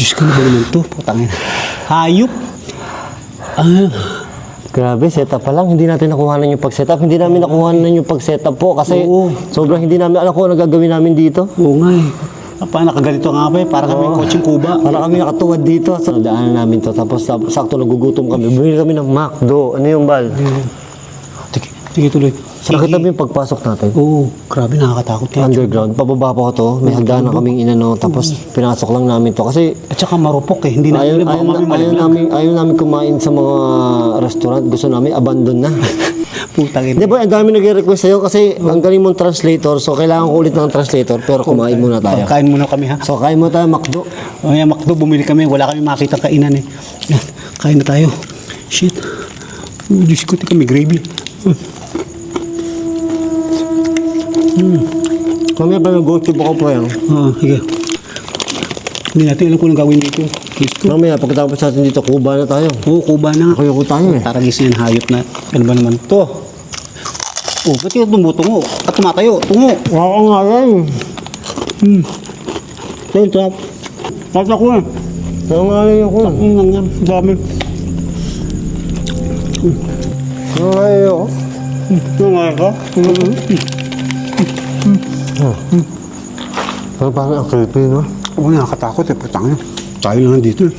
Diyos ko, ba naman ito? Putangin. Hayop. Grabe, setup pa lang. Hindi natin nakuhanan yung pag-setup. Hindi namin nakuhanan yung pag-setup po kasi sobrang hindi namin alam kung ano gagawin namin dito. Oo nga eh. Paano nakaganito nga ba eh? Para kami coaching Cuba. Para kami nakatuwad dito. So, daanan namin to. Tapos sakto nagugutom kami. Bumili kami ng McDo. Ano yung bal? Sige tuloy. Nakita mo yung pagpasok natin? Oo, grabe nakakatakot kaya. Underground. Pababa pa ko to. May hagdanan kaming inano. Tapos pinasok lang namin to. Kasi At saka marupok eh. Hindi namin baka mami malaglag. ayaw namin kumain sa mga restaurant. Gusto namin abandon na. Putangin. Di ba, ang dami nag-request sa'yo kasi ang galing mong translator. So, kailangan ko ulit ng translator. Pero kumain muna tayo. Kain muna kami ha. So, kain mo tayo, McDo. O yan, McDo, bumili kami. Wala kami makita kainan eh. Yan, kain na tayo. Shit. Oh, Diyos ko, tika, may gravy. Kami pa nag-go-tube ako po yan. Oo, sige. Hindi natin alam kung anong gawin dito. Diyos ko. Mamaya, pagkatapos natin dito, Cuba na tayo. Oo, Cuba na. Kayoko tayo eh. Taragis yan, hayop na. Ano ba naman to? Oh, ba't yung tumutungo? At tumatayo, tungo. Oo nga yan. Ayun, trap. Trap ako eh. Oo nga yan ako. Ang dami. Oo nga yan ako. Nangyay ka? Parang ang creepy, no? Oo, nakakatakot eh. Putang yun. Tayo lang dito eh.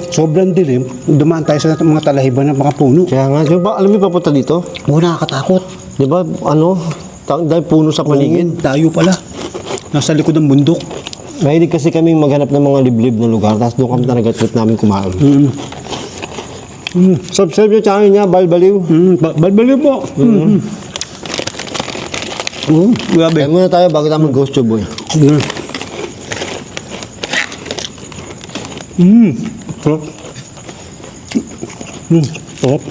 Sobrang dilim. Dumaan tayo sa mga talahiban ng mga puno. Kaya nga, di ba, alam mo yung papunta dito? Oo, nakakatakot. Di ba, ano, dahil puno sa paligid. Tayo pala. Nasa likod ng bundok. Mahilig kasi kaming maghanap ng mga liblib na lugar, tapos doon kami talaga trip namin kumain. Subscribe yung channel niya, Balbaliw. Balbaliw po. Grabe. Kaya muna tayo bago tayo mag-ghost tube, boy. Sarap. Sarap.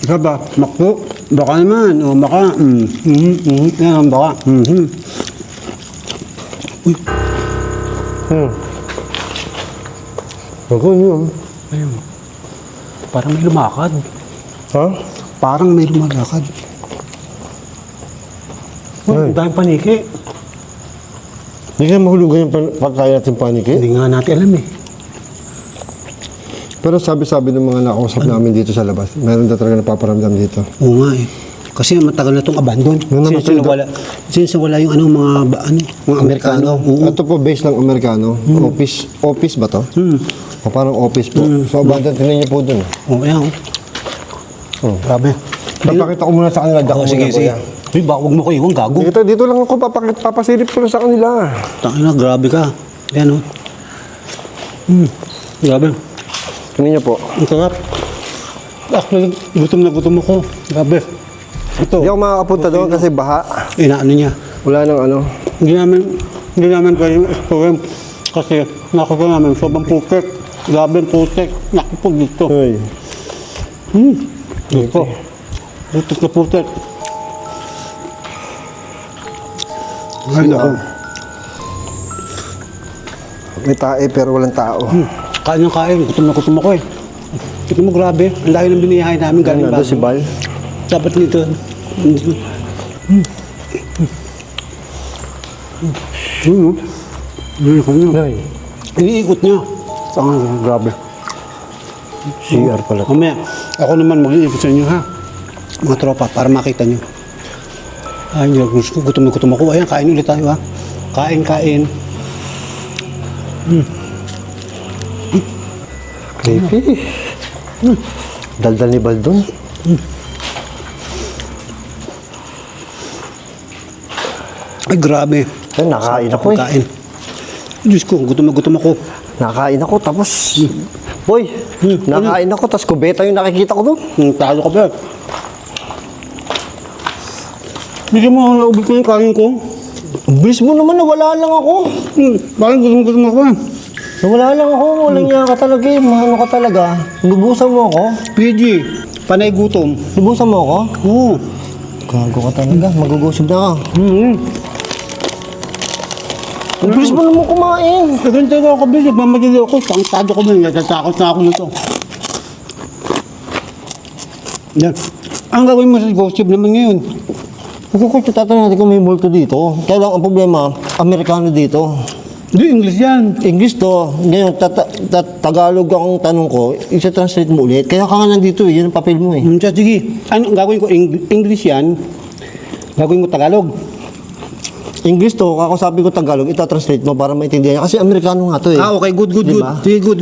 Isa ba? Makpo. Baka naman. O baka. Yan, baka. Ako yun. Ayun. Parang may lumakad. Ha? Parang may lumalakad. Ay. Dahil paniki. Hindi kaya mahulugan yung pagkaya natin paniki. Hindi nga natin alam eh. Pero sabi-sabi ng mga nakausap namin dito sa labas, meron na talaga napaparamdam dito. Oo nga eh. Kasi matagal na itong abandon. Since wala yung mga Amerikano. Oo. Ito po base ng Amerikano. Office ba to? O parang office po. So abandon, tingnan niyo po dun. Oo, yan. Grabe. Papakita ko muna sa kanila. Sige. Uy, huwag mo ko iwan, gago. Dito lang ako, papasilip ko lang sa kanila. Tangina, grabe ka. Yan o. Grabe. Tingnan niyo po. Ang sarap. Actually, gutom na gutom ako. Grabe. Ito. Hindi ako makakapunta doon kasi baha. Inaano niya. Wala nang ano. Hindi namin pwedeng explore kasi nakita namin sobrang putik. Grabe ang putik. Nakipag dito. Uy. Dito. Putik na putik. Ay, naku. May tae pero walang tao. Kain ng kain. Gutom na gutom ako eh. Tignan mo, grabe. Ang layo ng biniyahay namin galing Ano, si Bal? Dapat nito. Iniikot niya. Grabe. CR pala. Mamaya, ako naman mag-iikot sa inyo ha. Mga tropa, para makita nyo. Ay, gutom na gutom ako. Ayan, kain ulit tayo ha. Kain. Creepy. Daldal ni Bal doon. Ay, grabe. Ay, nakain ako eh. Kain. Diyos ko, gutom na gutom ako. Nakain ako tapos... Boy, nakain ako tapos kubeta yung nakikita ko doon. Talo ka ba? Bigyan mo ang naubos ko yung kain ko. Ang bilis mo naman, nawala lang ako. Parang gutom ako. Nawala lang ako, walang niya ka talaga eh. Mahano ka talaga. Lubusan mo ako. PG, panay gutom. Lubusan mo ako. Oo. Gago ka talaga, magugusog na ka. Ang bilis mo naman kumain. Ganito ako bilis, mamadali ako. Tangtado ko ba, natatakot na ako nito. Yan. Ang gawin mo sa ghost tube naman ngayon. Tatanong natin kung may multo dito. Kaya lang ang problema, Amerikano dito. Hindi, English yan. English to. Ngayon, Tagalog ang tanong ko, isa-translate mo ulit. Kaya ka nga nandito eh, yun ang papel mo eh. Sige, ano gagawin ko? English yan. Gagawin mo Tagalog. English to, kakausapin ko Tagalog, ita-translate mo para maintindihan niya. Kasi Amerikano nga to eh. Okay, good. Diba? Sige, good.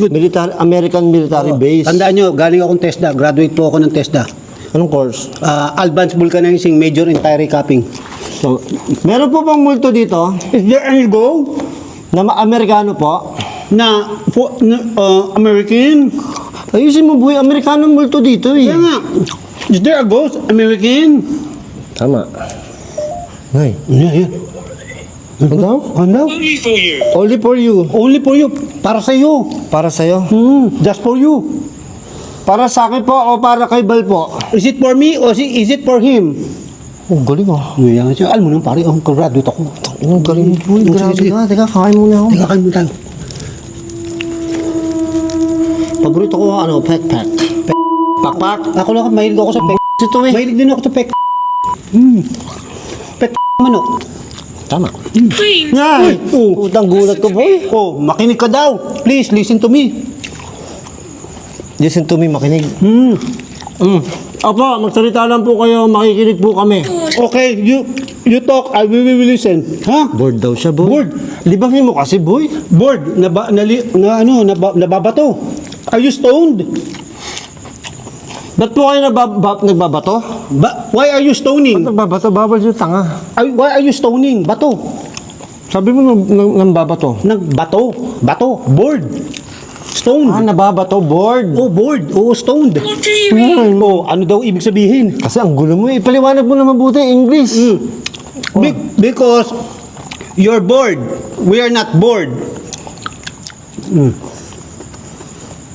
American military base. Tandaan nyo, galing akong TESDA. Graduate po ako ng TESDA. Anong course? Advanced Vulcanizing, Major in Tire Capping. So, meron po bang multo dito Is there any go na Amerikano po? na American? Ayusin mo boy, Amerikano multo dito eh. Kaya nga, is there a ghost American? Tama. Ay, Yeah. ano daw? Ano? Only for you. Only for you. Only for you. Para sa iyo. Para sa'yo. Just for you. Para sa akin po o para kay Bal po? Is it for me or is it for him? Oh, galing ah. Ngayon, alam mo nang pare, ang graduate ako. Ang galing mo boy, grabe Sige. ka. Teka, kain muna ako. Teka, kain mo tayo. Paborito ko ano, pek-pek. Pakpak. Ako lang, mahilig ako sa pek. Ito eh. Mahilig din ako sa pek. Pek manok. Tama. Clean. Ngay! Oh. Utang gulat ko boy. Oh, makinig ka daw. Please, listen to me. Listen to me, makinig. Hmm. Apo, magsalita lang po kayo, makikinig po kami. Okay, you talk, I will listen. Ha? Bored daw siya, boy. Bored. Libangin mo kasi, boy. Bored, nababato. Are you stoned? Ba't po kayo nagbabato? Why are you stoning? Nagbabato, bawal yung tanga. Why are you stoning? Bato. Sabi mo nang babato. Nagbato. Bato. Bored. Stoned. Nababato, bored. Oh, bored. Oh, stoned. What do you mean? Oh, ano daw ibig sabihin? Kasi ang gulo mo eh. Paliwanag mo na mabuti, English. Because you're bored. We are not bored.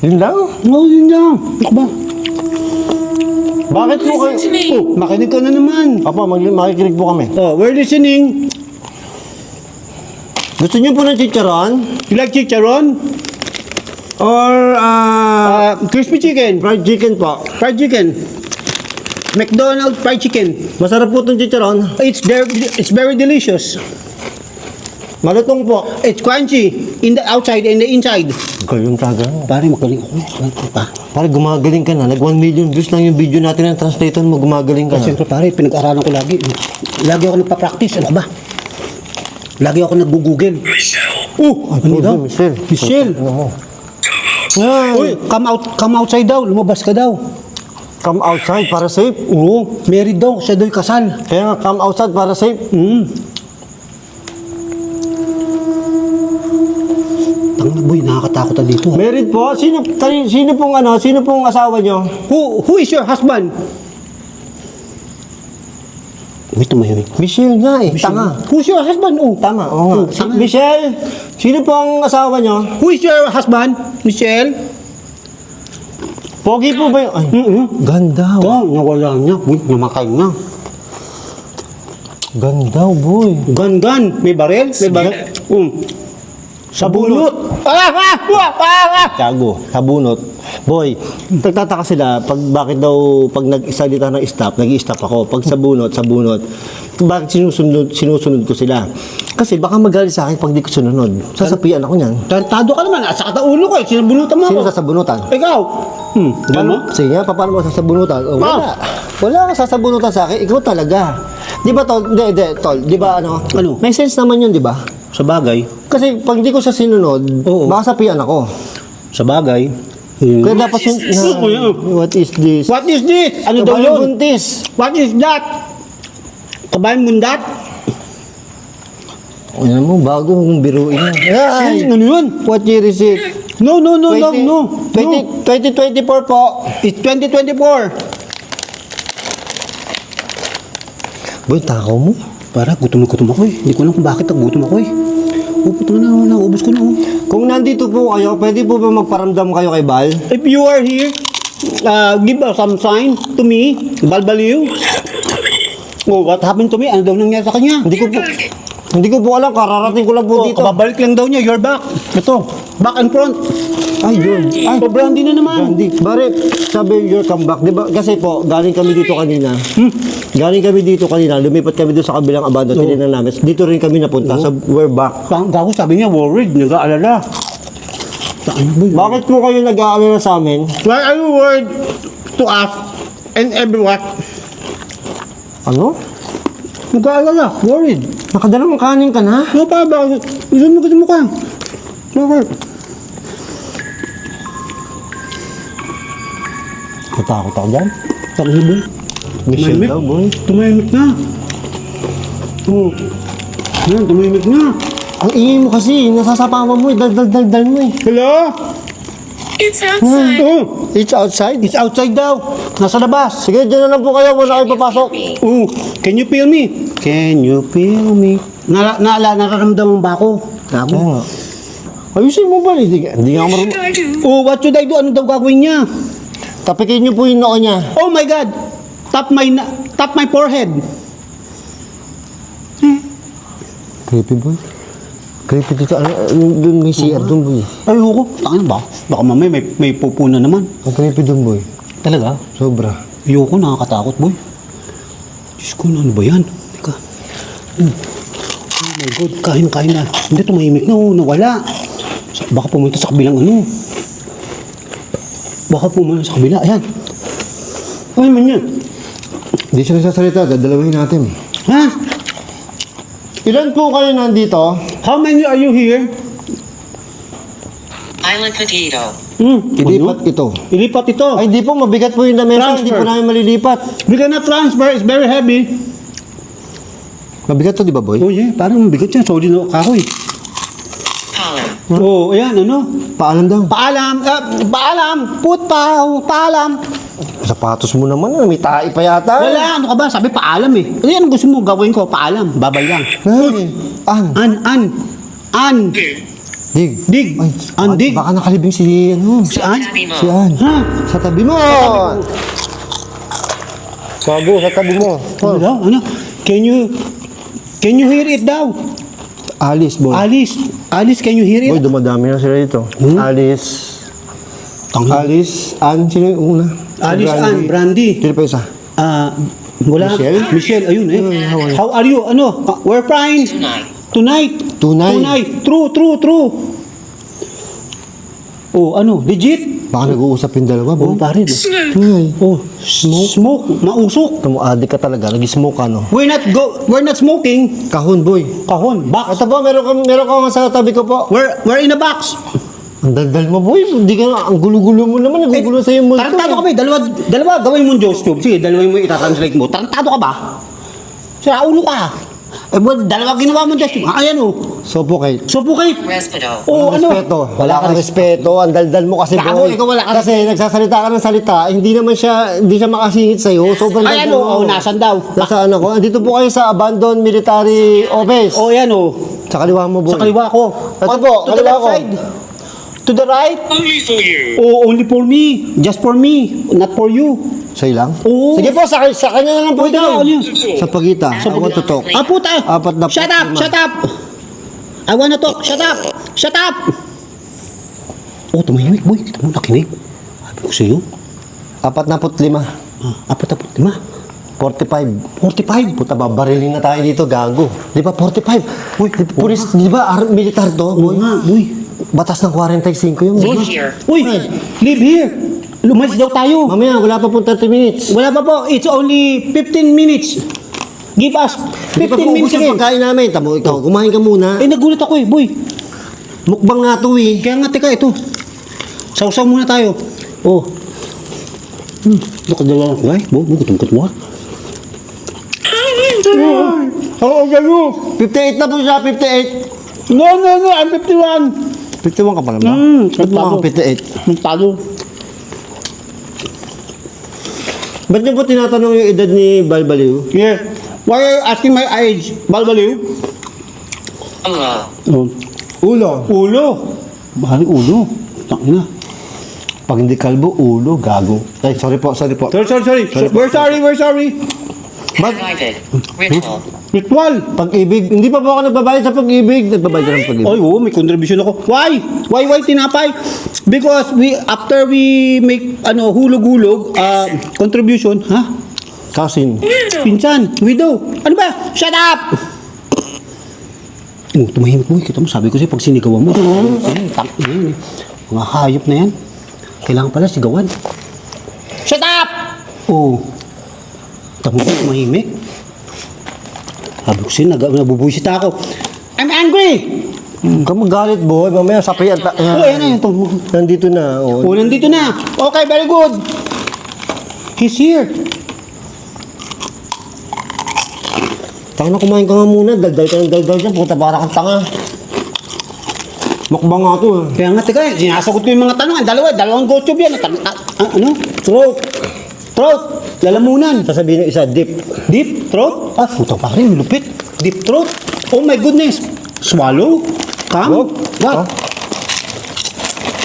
Yun lang. Oh, yun lang. Ano ba? Bakit po kayo? Listen to me. Oh, makinig ka na naman. Apo, makikinig po kami. Oh, we're listening. Gusto niyo po ng chicharon? You like chicharon? Or, Crispy chicken. fried chicken po? Fried chicken. McDonald's fried chicken. Masarap po itong chicharon. It's very delicious. Malutong po. It's crunchy in the outside and the inside. Galing talaga. Pare, magaling ako. Pare, gumagaling ka na. Nag 1 million views lang yung video natin ng translator mo. Gumagaling ka na. Siyempre pare, pinag-aralan ko lagi. Lagi ako nagpa-practice. Ano ba? Lagi ako nag-google. Oh, ano daw? Michelle. Ano mo? Uy, come outside daw. Lumabas ka daw. Come outside para safe. Oo, married daw. Siya daw yung kasal. Kaya nga, come outside para safe. Tanga boy, nakakatakot na dito. Married po? Sino pong asawa nyo? Who is your husband? Uy, tumahimik. Michelle nga eh, tanga. Who's your husband? Oh, Tama, oo nga. tanga. Michelle, sino po ang asawa nyo? Who is your husband? Michelle? Pogi po ba yun? Ay, ganda. Ito, nawala niya. Uy, namakay na. Ganda, boy. Gan. May barel? May barel? Sabunot. Kago, sabunot. Boy, nagtataka sila pag bakit daw pag nag-isalita ng stop, nag-i-stop ako. Pag sabunot, bakit sinusunod ko sila? Kasi baka magalit sa akin pag di ko sunod. Sasapian ako niyan. Tantado ka naman. Sa kataulo ko. Sinabunutan mo Sino ako. sasabunutan? Ikaw. Diyan mo? Sige nga, paano mo sasabunutan? Oh, wala. Wala kang sasabunutan sa akin. Ikaw talaga. Di ba, Tol? Hindi, Tol. Di ba, ano? Ano? May sense naman yun, di ba? Sa bagay. Kasi pag di ko siya sinunod, Oo. baka sapian ako. Sa bagay. Kaya dapat what is this? What is this? Ano daw Kabayang yun? buntis. What is that? Kabayan mundat? Ano mo, bago mong biruin yan. Ay, Ano yun? what year is it? No. 2024 po. It's 2024. Boy, takaw mo. Para gutom ako eh. Hindi ko alam kung bakit nagutom ako eh. Puto na, naubos ko na oh. Kung nandito po kayo, pwede po ba magparamdam kayo kay Bal? If you are here, give us some sign to me. Balbaliw. Oh, what happened to me? Ano daw nangyari sa kanya? Hindi ko po. Hindi ko po alam, kararating ko lang po dito. Kababalik lang daw niya, you're back. Ito, back and front. Ay, yun. Ay, brandy na naman. Brandy. Bare, sabi you're come back. Di ba? Kasi po, galing kami dito kanina. Galing kami dito kanina. Lumipat kami doon sa kabilang abandon. Tinignan namin. Dito rin kami napunta. So, we're back. Gago, sabi niya, worried, nag-aalala. Bakit po kayo nag-aalala sa amin? Why are you worried to us and everyone? Ano? Nag-aalala, worried. Nakadalawang kanin ka na? Ano pa ba? Gusto mo ka. Bakit? Natakot ako dyan. Takot na, boy. Michelle daw, boy. Tumahimik na. Oo. Yan, tumahimik na. Ang ingay mo kasi, nasasapama mo eh. Dal mo eh. Hello? It's outside. Oh, It's outside? it's outside daw. Nasa labas. Sige, dyan na lang po kayo. Wala kayo papasok. Oh, can you feel me? Can you feel me? Nararamdaman ba ako? Gago. Oo nga. Ayusin mo ba? Hindi nga What marunong. should I do? Oh, what should I do? Ano daw gagawin niya? Tapikin niyo po yung noo niya. Oh my God! Tap my forehead. Creepy boy. Creepy dito. Doon may CR doon boy. Ayoko. Tangin ba? Baka mamaya may pupo na naman. Ang creepy doon boy. Talaga? Sobra. Ayoko, nakakatakot, boy. Diyos ko, ano ba yan? Teka. Oh my God, kain na. Hindi, tumahimik na, oh, nawala. Baka pumunta sa kabilang ano. Baka pumunta sa kabila, ayan. Ano man yan? Hindi siya nagsasalita. Dadalawin natin. Ha? Ilan po kayo nandito? How many are you here? Island potato. Ilipat ito. Ilipat ito. Ay, hindi po. Mabigat po yung lamesa. Hindi po Transfer. namin malilipat. We cannot transfer, it's very heavy. Mabigat to, di ba boy? Oh yeah, parang mabigat yan. Solid na kahoy. Pollen. Oh, ayan, ano? Paalam daw. Paalam. Paalam. Sapatos mo naman. May tae pa yata. Wala, ano ka ba? Sabi paalam eh. Ano yan gusto mo gawin ko? Paalam. Babay lang. Ay, An. Dig. Dig. Ay, Andig. Baka nakalibing si ano. Si An? Sabi mo. Si An. Ha? Sa tabi mo. Sago, sa tabi mo. Ano daw? Ano? Can you hear it daw? Alice, boy. Alice, can you hear Boy, it? dumadami na sila dito. Alice. Tangin. Alice. An, sino yung una? Alice Ann, Brandy. Sino pa isa? Wala. Michelle? Michelle, ayun eh. how are you? How are you? Ano? We're fine. Tonight. Tonight. True. Oh, ano? Legit? Baka nag-uusap yung dalawa, Oh, boy. pare. Ay, Oh, smoke. Mausok. tumuadik ka talaga. Nag-smoke ka, no? We're not smoking. Kahon, boy. Kahon, box. Ito po, meron ka sa tabi ko po. We're in a box. Ang daldal mo, boy. Hindi ka, ang gulo-gulo mo naman. Nagugulo sa yung multo. Tarantado ka ba? Dalawa gawin mo Diyos tube. Sige, dalawa mo itatranslate mo. Tarantado ka ba? Sira ulo ka. Dalawa ginawa mo Diyos tube. Ayan oh. Suffocate. Suffocate. Respeto. Oh, ano? Respeto. Wala kang respeto. Ang daldal mo kasi, Gago, boy. ikaw wala ka- Kasi nagsasalita ka ng salita, hindi siya makasingit sa'yo. Sobrang Ayan daldal oh, mo. nasan daw? Nasaan ako? Andito po kayo sa abandoned military office. Oh, yan oh. Sa kaliwa mo, boy. Sa kaliwa ko. Ito po, To the kaliwa left ko. side. To the right. Only for you. Oh, only for me. Just for me. Not for you. Sa'yo lang? Oo. Sige po, sa kanya na lang po Pwede ito. na, ano yun? Sa pagita. I want to talk. Ah, puta. Apat na Shut up. lima. Shut up. I wanna talk. Shut up. Shut up. Oh, tumahimik, boy. Dito mo nakinig. Sabi ko sa'yo. 45. 45. 45. 45. Puta, babarilin na tayo dito, gago. Di ba, 45? Uy, pulis, di ba, militar to? Oo nga, boy. Batas ng 45 yung Live here. Uy, live here. Lumalis daw tayo. Mamaya, wala pa pong 30 minutes. Wala pa po. It's only 15 minutes. Give us Hindi pa 15 po minutes ubos yung again. pagkain namin. Tamo, ikaw, kumain ka muna. Eh, nagulat ako eh, boy. Mukbang nga to eh. Kaya nga, teka, ito. Sausaw muna tayo. Oh. Nakadala ko eh. Gutom-gutom mo ka. How old are you? 58 na po siya, 58. No, I'm 51. 51 ka pa naman ba? Ba't mo ako 58? Magtalo. Ba't niyo po tinatanong yung edad ni Balbaliw? Yeah. Why are you asking my age? Balbaliw? Hello. Oh. Ulo. Ulo. Bahali ulo. Tangina. Pag hindi kalbo, ulo, gago. Ay, sorry po. Sorry. We're sorry. Private. Ritual. Ritual. Pag-ibig. Hindi pa po ako nagbabayad sa pag-ibig. Nagbabayad ka ng pag-ibig. Ay, oo, may contribution ako. Why? Why tinapay? Because after we make, hulog-hulog, contribution, ha? Cousin. Pinsan, widow. Ano ba? Shut up! Tumahimik mo. Kita mo, sabi ko sa'yo, pag sinigawan mo, tangin, mga hayop na yan. Kailangan pala sigawan. Shut up! Oo. Tamo ko, tumahimik. Sabi ko sa'yo, nabubuisit ako. I'm angry! Huwag ka magalit, boy. Mamaya sapayan. Oo, yan na yun. Nandito na. Oh. Oh, nandito na. Okay, very good. He's here. Taka na, kumain ka nga muna. Daldal ka ng daldal dyan. Puta, para kang tanga. Makbang nga to. Kaya nga, teka, sinasagot ko yung mga tanong. Dalawang gochob yan. Ano? Throat. Throat. Lalamunan. Sasabihin ng isa, dip. Deep throat. Puta pa rin, lupit. Deep throat. Oh my goodness. Swallow. Come. What?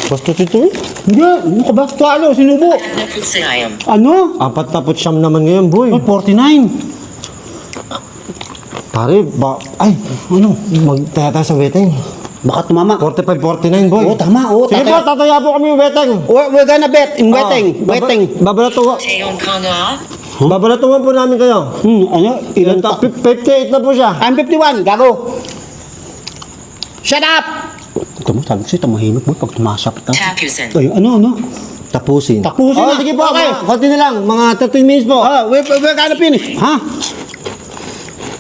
Basta ito eh. Hindi. Ano ka ba? Swallow. Sinubo. Anapusiam. Ano? 49 naman ngayon, boy. Oh, 49. Pare, ay, Ano? magtaya tayo sa weteng. Baka tumama. 45-49, boy. Oo, tama. Oo, Sige po, tataya po kami yung weteng. We're gonna bet in wetting. Wetting. Babalatungan. Teon Kanga. Babalatungan po namin kayo. Ano? Ilan ta? 58 na po siya. I'm 51. Gago. Shut up! Ito mo, sabi ko sa'yo, tumahimik mo pag tumasap ito. Tapusin. Ay, ano? Tapusin. Tapusin Oh, na. sige po, Okay. konti na lang. Mga 13 minutes po. We're gonna finish. Ha?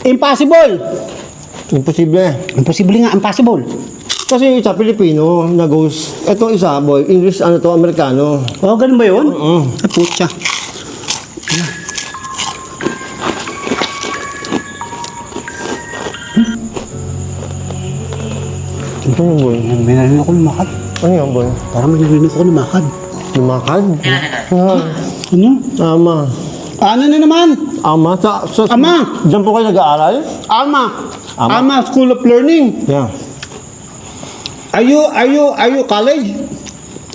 Impossible. Imposible. Imposible nga, impossible. Kasi isa, Pilipino, nag-goes. Itong isa, boy, English, Amerikano. Oh, ganun ba yun? Ay, putya. Ito yung boy. May narinig ako lumakad. Ano yan, boy? Parang may narinig ako lumakad. Lumakad? Nana. Ano? Ama. Ano na naman? Ama? Ama! Diyan po kayo nag-aaral? Alma. Alma. Alma School of Learning. Yeah. Are you college?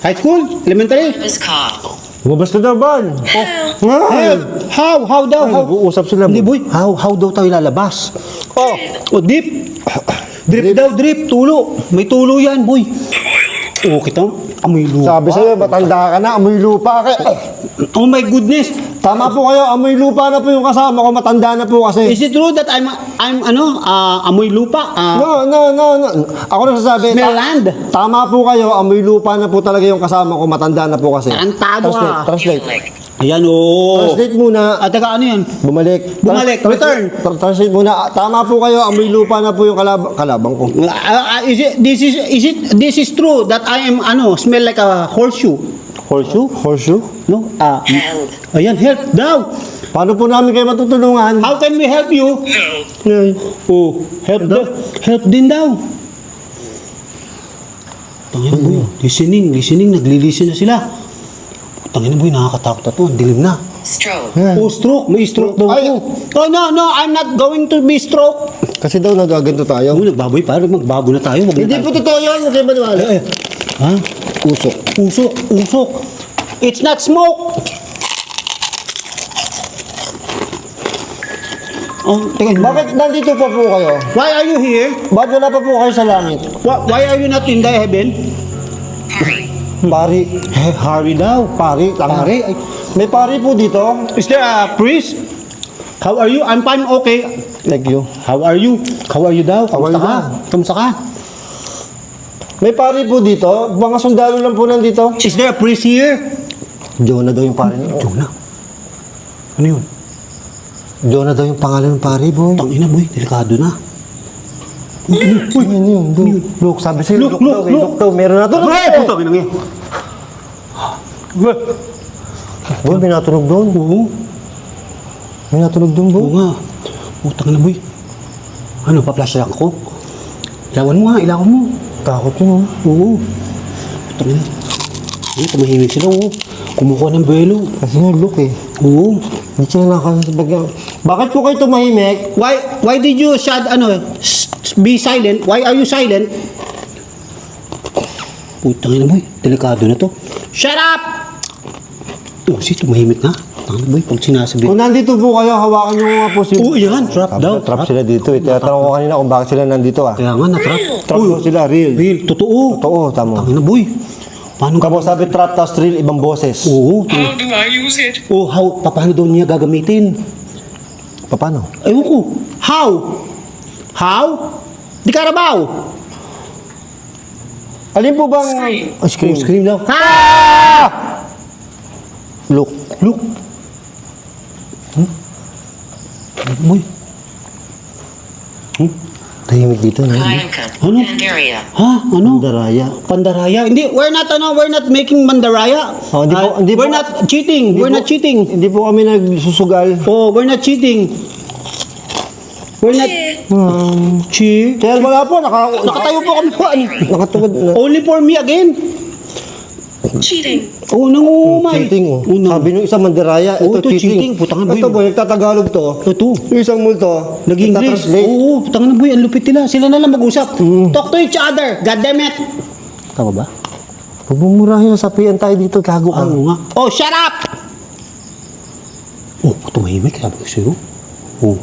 High school? Elementary? This car. Lumabas ka daw, Ban. Help! How daw? Ay, How? nag-uusap sila. Hindi, boy. How daw tayo lalabas? Oh, deep. Drip daw, drip. Tulo. May tulo yan, boy. Oh, kita mo? Amoy lupa. Sabi sa'yo, matanda ka na, amoy lupa ka. Oh my goodness. Tama po kayo, amoy lupa na po yung kasama ko, matanda na po kasi. Is it true that I'm amoy lupa? No. Ako nagsasabi. Smell land? Tama po kayo, amoy lupa na po talaga yung kasama ko, matanda na po kasi. Tarantado ka. Translate. Like. Ayan, oh. Translate muna. Teka, ano yan? Bumalik. Bumalik. Return. Translate muna. Tama po kayo, amoy lupa na po yung kalabang ko. This is true that I am, smell like a horseshoe. Horseshoe? Horseshoe? No? Help. Ayan, help daw. Paano po namin kayo matutulungan? How can we help you? Ay, Oh, help din daw. Tangina boy, listening, nagli-listen na sila. Tangina boy, nakakatakot na to, ang dilim na. Stroke. Yan. Oh, stroke, may stroke daw Ay. ako. Oh, no, I'm not going to be stroke. Kasi daw nagaganto tayo. Oh, nagbaboy, parang magbago na tayo. Wag na Hindi tayo. po totoo yun, hindi ba maniwala? Ha? Usok. It's not smoke. Oh, teka, Bakit nandito pa po kayo? why are you here? Ba't wala pa po kayo sa langit? Why are you not in the heaven? Pari. Hurry daw. Pari. Tanga. Pare, ay, May pari po dito. is there a priest? How are you? I'm fine, okay. Like you. How are you? How are you daw? How are you daw? Kamusta ka? May pari po dito. Mga sundalo lang po nandito. Is there a priest here? Jonah daw yung pari. Jonah. Ano yun? Jonah daw yung pangalan ng pari, boy. Tangina boy, delikado na. Uy, ano yun? Look, sabi sa'yo. Look. Look daw. Meron na to. Puta, kinang yan. Boy, may natunog doon. Oo. May natunog doon, boy. Oo nga. Utang na boy. Ano, pa-flash ako? Ilawan mo nga, ilawan mo. Takot yun, oh. Oo. Utang na. Ay, tumahimik sila, oo. Kumukuha ng buwelo. Kasi nga, look eh. Oo. Hindi sila nakakasabagyan. Bakit po kayo tumahimik? Why did you be silent? Why are you silent? Putang ina boy, delikado na to. Shut up! Oh, si tumahimik na. Tama boy, pag sinasabi. Kung nandito po kayo, hawakan nyo nga po si... Oo, yan. Trap daw. Trap sila dito. Tinatanong ko kanina kung bakit sila nandito ah. Kaya nga, na-trap. Trap po sila, real. Real, totoo. Totoo, tama. Tangina boy. Paano ka? Kapag sabi trap, tas real, ibang boses. Oo. How do I use it? Oh, paano daw niya gagamitin? Paano? Ewan ko. How? How? Di Karabaw. Alin po bang... Scream. Scream. Scream daw. Ha! Look. Look. Boy. Tahimik dito, no? Kayanka. Ano? Pandaria. Ha? Ano? Daraya. Pandaraya. Hindi, we're not making mandaraya. Oh, hindi po- We're not cheating. We're not cheating. Hindi po kami nagsusugal. Oh, we're not cheating. We're not cheat. Kaya wala po, Nakatayo po kami po. Ano? nakatuwad na. Only for me again. Cheating. Oh, nangumay. Cheating, oh. Unang. Sabi nung isang mandiraya, Oh, ito ito cheating. cheating. Putang ina, Ito boy. boy, nagtatagalog to. Ito. Yung isang multo, Nag-English. nagtatranslate. Oo, putang na boy, ang lupit nila. Sila na lang mag-usap. Talk to each other. God damn it. Tama ba? Huwag mo murahin, sapian tayo dito, gago ka. Oo nga. Oh, shut up! Oh, tumahimik. Sabi ko sa'yo. Oh.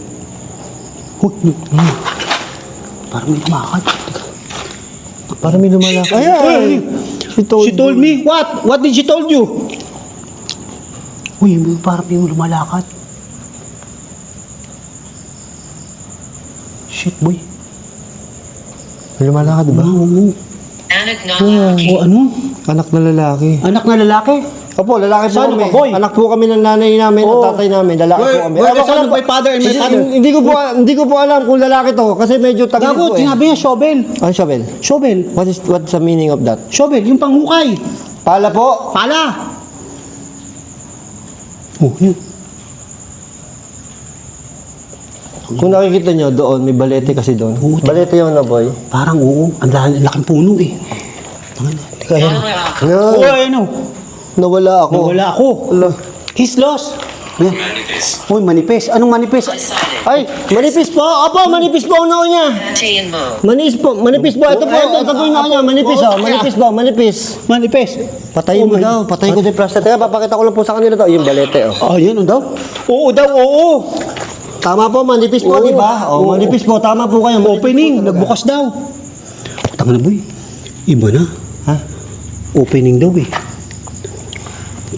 Parang may tumakad. Teka. Para may lumalaki. Ay, She told me. What? What did she told you? Uy, parang may lumalakad. Shit, boy. May lumalakad, di ba? Oo. Anak Nalaki. O ano? Anak na lalaki. Anak na lalaki? Opo, lalaki po Saan kami. ka, boy? Anak po kami ng nanay namin, Oh. ng tatay namin, lalaki po kami. Where Ewan the ko son lang of my father and my Hindi- father? Hindi ko po alam kung lalaki to kasi medyo tagal Gago, po eh. sinabi niya, shovel. Ano shovel? Shovel. What's the meaning of that? Shovel, yung panghukay. Pala po. Pala. Oh, yun. Kung nakikita nyo doon, may balete kasi doon. Oo, Balete yun na boy. Parang oo, ang laking puno eh. Teka, yan. Nalaki. Oh, Yan. ano? Nawala ako. Nawala ako. Ala. He's lost. Ayan. Uy, manipis. Anong manipis? One-sided. Ay, manipis po. Opo, manipis po ang noo niya. Anti and Mo. Manipis po. Ito po yung noo niya. Manipis oh. Manipis po, manipis. Manipis. Patayin mo daw. Patayin ko din plastic. Teka, papakita ko lang po sa kanila to. Yung balete oh. Oh, yan ang daw? Oo daw, oo. Tama po, manipis po, Oo. di ba? Oo. Manipis po. Tama po kayo. Manipis Opening, po talaga. nagbukas daw. Tanga na boy. Iba na. Ha? Opening daw eh.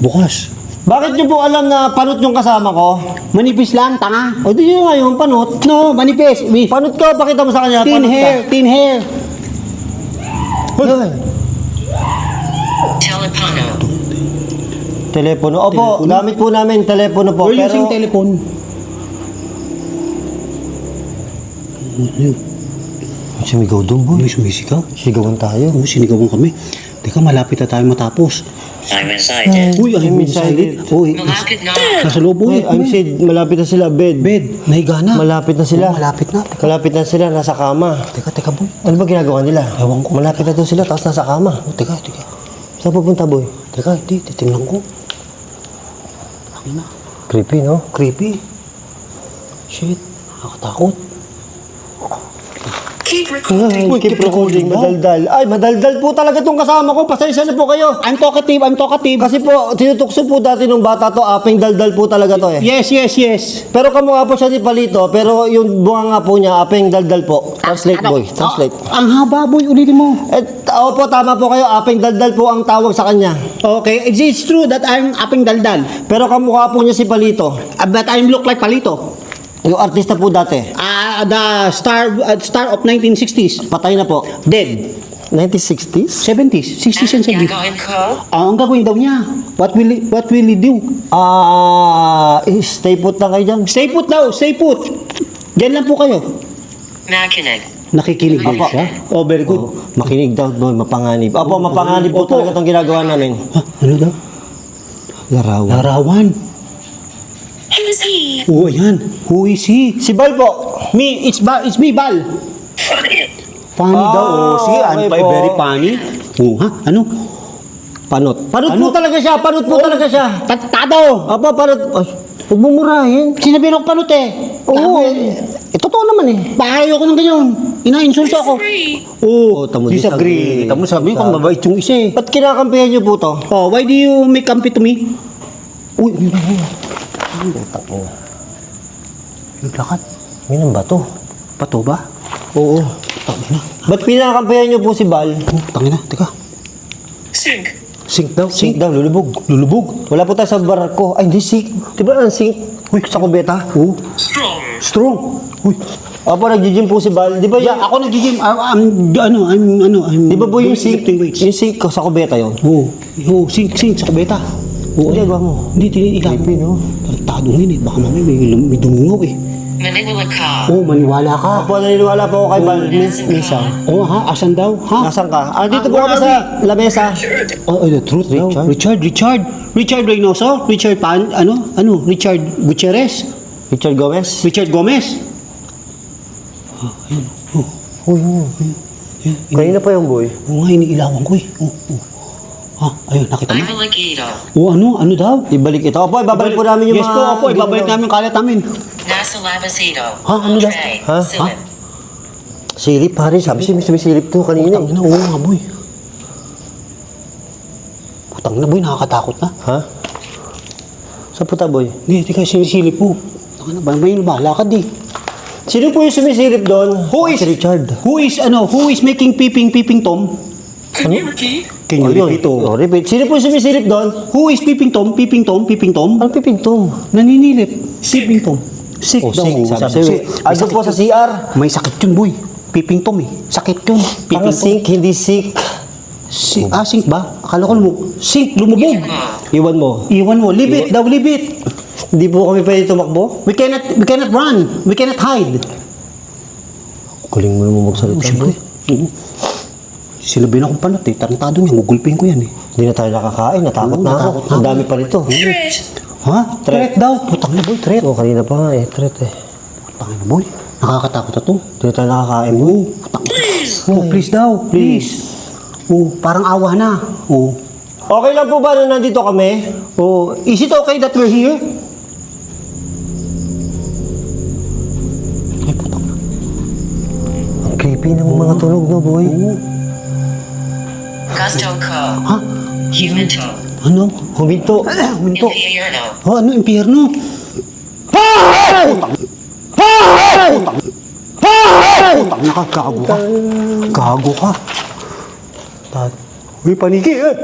Bukas. Bakit nyo po alam na panot yung kasama ko? Manipis lang, tanga. O di nyo nga yung panot. No, manipis. Panot ko, pakita mo sa kanya. Thin panot ka. hair, thin hair. Ay. Telepano. Telepono. Opo, Telepono? gamit po namin telepono po. We're using Pero, telephone. sumigaw doon, boy. May sumisigaw. Sigawan tayo. Oo, sinigawan kami. Teka, malapit na tayo matapos. I'm inside. Uy, I'm I'm inside it. inside Uy, Malakit na. nasa loob. Uy, Uy, I'm said, malapit na sila, bed. Bed, nahiga na. Malapit na sila. Oo, malapit na. Teka, Malapit na sila, nasa kama. teka, boy. Ano ba ginagawa nila? Ewan ko. Malapit na doon sila, tapos nasa kama. Oh, teka. Saan pupunta, boy? Teka, hindi, titingnan ko. Ano na? Creepy, no? Creepy. Shit, nakakatakot. Keep recording. Ay, Uy, keep keep recording recording, daw. madaldal. Ay, madaldal po talaga itong kasama ko. Pasensya na po kayo. I'm talkative. Kasi po, tinutukso po dati nung bata to, apeng daldal po talaga to eh. Yes. Pero kamukha po siya ni Palito, pero yung bunga nga po niya, apeng daldal po. Translate, boy. Translate. Ang haba, boy. Ulitin mo. Opo, tama po kayo. Apeng daldal po ang tawag sa kanya. Okay, it's true that I'm aping daldal. Pero kamukha po niya si Palito. But I look like Palito. Yung artista po dati. The star of 1960s. Patay na po. Dead. 1960s? 70s. 60s and 70s. Gagawin ko. Ang gagawin daw niya. What will he do? Stay put na kayo dyan. Stay put daw. Stay put. Diyan lang po kayo. Makinig. Nakikinig ba Opo. siya? Oh, very good. Makinig daw, boy. Mapanganib. Opo, mapanganib po Opo. talaga itong ginagawa namin. Ha? Ano daw? Larawan. Larawan. Who is he? Oh, ayan. Who is he? Si Bal po. Me. It's me, Bal. Funny. Funny daw. Oh, see, okay okay po. very funny. Oh, ha? Ano? Panot. Panot Ano? po talaga siya. Panot po talaga siya. Tado. Opo, panot. Ay, huwag mo murahin. Sinabi ko panot eh. Oo. Totoo naman eh. Bahayo ko ng ganyan. Ina-insulto ako. Disagree. Oo. Oh, tamo Disagree. disagree. Tamo sabi ko, mabait yung isa eh. Ba't kinakampihan niyo po to? Oh, why do you make comfy to me? Uy, Utak mo. Naglakad. Yun ang bato. Pato ba? Oo. Tangina. Ba't pinakampihan niyo po si Bal? Tangina. Teka. Sink. Sink daw. Sink daw, lulubog. Lulubog. Wala po tayo sa barko. Ay, hindi sink. Di ba ang sink? Uy, sa kubeta. Oo. Strong. Strong. Uy. Opo, nag-gym po si Bal. Di ba Yeah, yung... ako nag-gym. I'm Di ba po yung sink? lifting weights. Yung sink ko sa kubeta yun? Oo. Oo, sink sa kabeta. Oo. Hindi, gawa mo. Hindi, tiniilan. Creepy, no? Tarantado ngayon eh. Baka mamaya may dumungaw eh. Manila ka. Oo, maniwala ka. Opo, naniniwala po ako kay Bal. Minsan. Oo ha, asan daw? Ha? Nasaan ka? Dito po where kami are sa lamesa. Oh, the truth daw. Richard Reynoso? Richard Pan, Richard Gutierrez? Richard Gomez. Richard Gomez? Uy, kanina pa yung boy. Oo nga, iniilawan ko eh. Ha, ayun, nakita mo? Ivalagito. Oo, ano daw? Ibalik ito. Opo, ibabalik po namin yung Yes po, opo, ibabalik namin yung kalat namin. Nasa Lavasito. Ha? Ano daw? Tray. Ha? Silip. Silip, pare. Sabi siya, may silip to kanina. Putang na, oo nga boy. Putang na boy, nakakatakot na. Ha? Sa puta, boy. Hindi, tika, sinisilip po. Putang na, may lumalakad eh. Sino po yung sumisilip doon? Who is, Si Richard. who is making peeping Tom? Can you repeat? Can you repeat Oh, repeat. Sino po yung sumisilip doon? Who is peeping Tom? Ano pipintong? Naninilip. Peeping Tom. Sick Oh, daw. sick. Sabi Sabi ko, sa'yo. Ando po sa CR. may sakit yun, boy. Peeping Tom eh. Sakit yun. Parang sink, hindi sick. Sink ba? Akala ko sink, lumubog. Iwan mo. Iwan mo. Leave it daw, leave it. Hindi po kami pwede tumakbo. We cannot run. We cannot hide. Kuling mo naman magsalita. Siyempre. Sinabi na akong panat eh. Tarantado niya. Gugulpin ko yan eh. Hindi na tayo nakakain. Natakot Oo, na ako. natakot na Ang ako. dami pa rito. Threat. Ha? Threat daw. Putang na boy, threat. Oo, kanina pa nga eh. Threat eh. Putang na boy. Nakakatakot na to. Hindi na tayo nakakain mo. Oo. Putang na. Oh, please daw. Please. Oh, parang awa na. Oh. Okay lang po ba na nandito kami? Oh, is it okay that we're here? Ay, putang na. Ang creepy ng mga tunog no, boy. Gusto ko. Ha? Humanto. Ano? Huminto. Minto. Impierno. Oh, ano? Impyerno? Putang na ka, gago ka. Gago ka. Uy, paniki eh.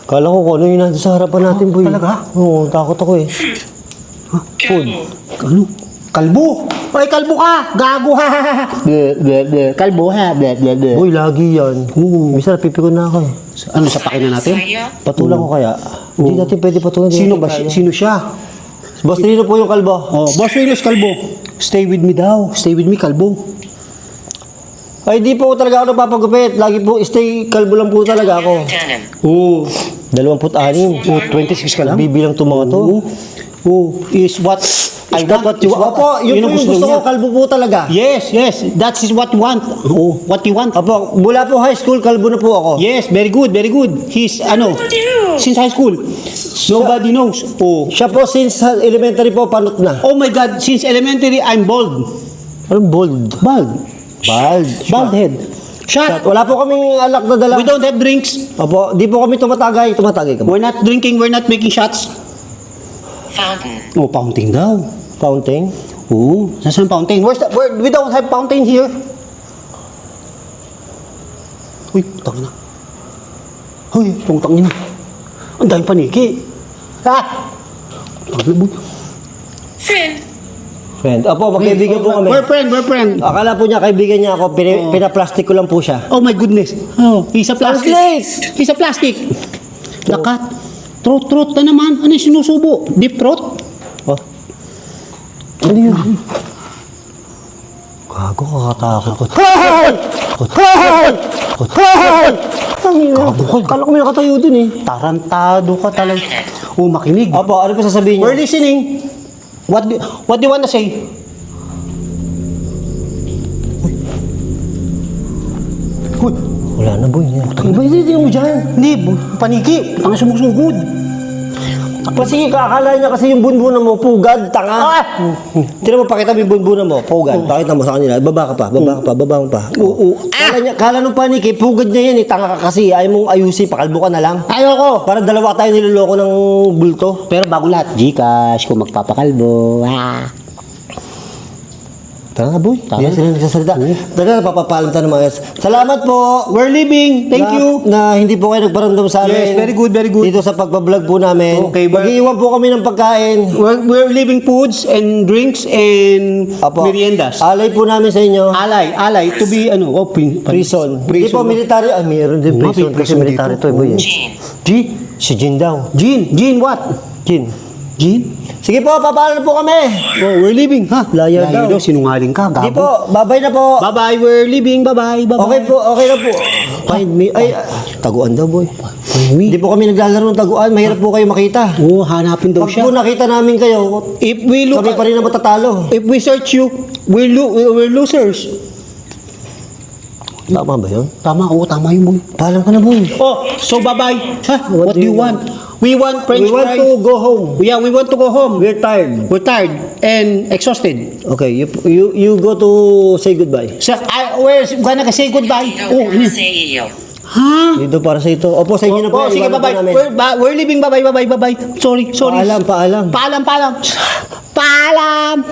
Kala ko kung ano yung nandun sa harapan natin, boy. Talaga? Oo, takot ako eh. Camel. Ano? Kalbo! Ay, kalbo ka! Gago ha! Kalbo ha! Boy, lagi yan. Oo. Minsan napipikon na ako eh. Ano, sapakin na natin? Saya. Patulang ko kaya. Hindi natin pwede patulang. Sino ba siya? Sino siya? Boss Trino po yung kalbo. Oh, Boss Venus, kalbo. Stay with me daw. Stay with me, kalbo. Ay, di po talaga ako nagpapagupit. Lagi po, stay kalbo lang po talaga ako. Denim. Oh. 26. Oh, 26 ka lang? Bibilang to mga to. Oo. Oh, is what I want. What you want? Opo, yun po yung gusto ko, kalbo po talaga. Yes, that is what you want. Oh, what you want. Opo, mula po high school, kalbo na po ako. Yes, very good, very good. He's, since high school. Nobody knows. Oh. Siya po, since elementary po, panot na. Oh my God, since elementary, I'm bald. Anong bold? Bald. Bald. Bald head. Shot. Wala po kaming alak na dala. We don't have drinks. Opo, di po kami tumatagay. Tumatagay kami. We're not drinking, we're not making shots. Fountain. Oh, fountain daw. Fountain. Oh, nasaan fountain? We don't have fountain here. Uy, putang na. Uy, putang na. Ang daming paniki. Ah! Putang na, boy. Friend. Friend. Opo, magkaibigan po kami. We're friend. Akala po niya, kaibigan niya ako. Pinaplastic ko lang po siya. Oh my goodness. Oh, he's a plastic. Translate! He's a plastic. Lakat. Throat na naman. Ano yung sinusubo? Deep throat? Oh. Ano yun? Gago, kakatakot ko. Gago ko. Kala ko may nakatayo dun eh. Tarantado ka talaga. Oh, makinig. Opo, ano pa sasabihin niyo? We're listening. What do you want to say? Uy. Wala na boy. Iba yung mo dyan. Hindi, paniki. Ang sumusugod. Kasi kakala niya kasi yung bunbunan mo, pugad, tanga. Tira mo, pakita mo yung bunbunan mo, pugad. Pakita mo sa kanila, baba ka pa. Oo. Kala nung paniki, pugad niya yan, tanga ka kasi. Ayaw mong ayusin, pakalbo ka na lang. Ayoko! Para dalawa tayo niloloko ng bulto. Pero bago lahat, Gcash, kung magpapakalbo. Tara na, boy. Tara. Hindi na sila nagsasalita. Tara na, papapalam tayo ng mga yes. Salamat po. We're leaving! Thank you! Na hindi po kayo nagparamdam sa amin. Yes, very good, very good. Dito sa pagbablog po namin. Okay, Mag-iwan po kami ng pagkain. We're leaving foods and drinks and Apo. meriendas. Alay po namin sa inyo. Alay, to be, Prison. Hindi po, military. Mayroon din Mga prison. Kasi prison military dito. to, boy. Jean. G? Si Jin daw. Jean, what? Jin. Jean? Sige po, papaalam na po kami. Oh, we're leaving, ha? Liar daw. Sinungaling ka, Hindi gabo. po, babay na po. Bye-bye, we're leaving, bye-bye, bye-bye. Okay po, okay na po. Find me. Ay, taguan daw, boy. Hindi po kami naglalaro ng taguan. Mahirap po kayo makita. Oh, hanapin daw Pag siya. po nakita namin kayo, If we look, kami pa rin ang matatalo. if we search you, we're losers. Tama ba yun? Tama, tama yun, boy. Paalam ka na, boy. Oh, so bye-bye. Ha? What do you want? We want French We want fries. to go home. Yeah, we want to go home. We're tired. We're tired and exhausted. Okay, you go to say goodbye. So, we're gonna say goodbye. Oh, Say iyo. ha? Dito para sa ito. Opo, sa inyo na po. Oh, sige, Iwanan po bye-bye. namin. We're leaving, bye-bye. Sorry. Paalam. Paalam. Paalam.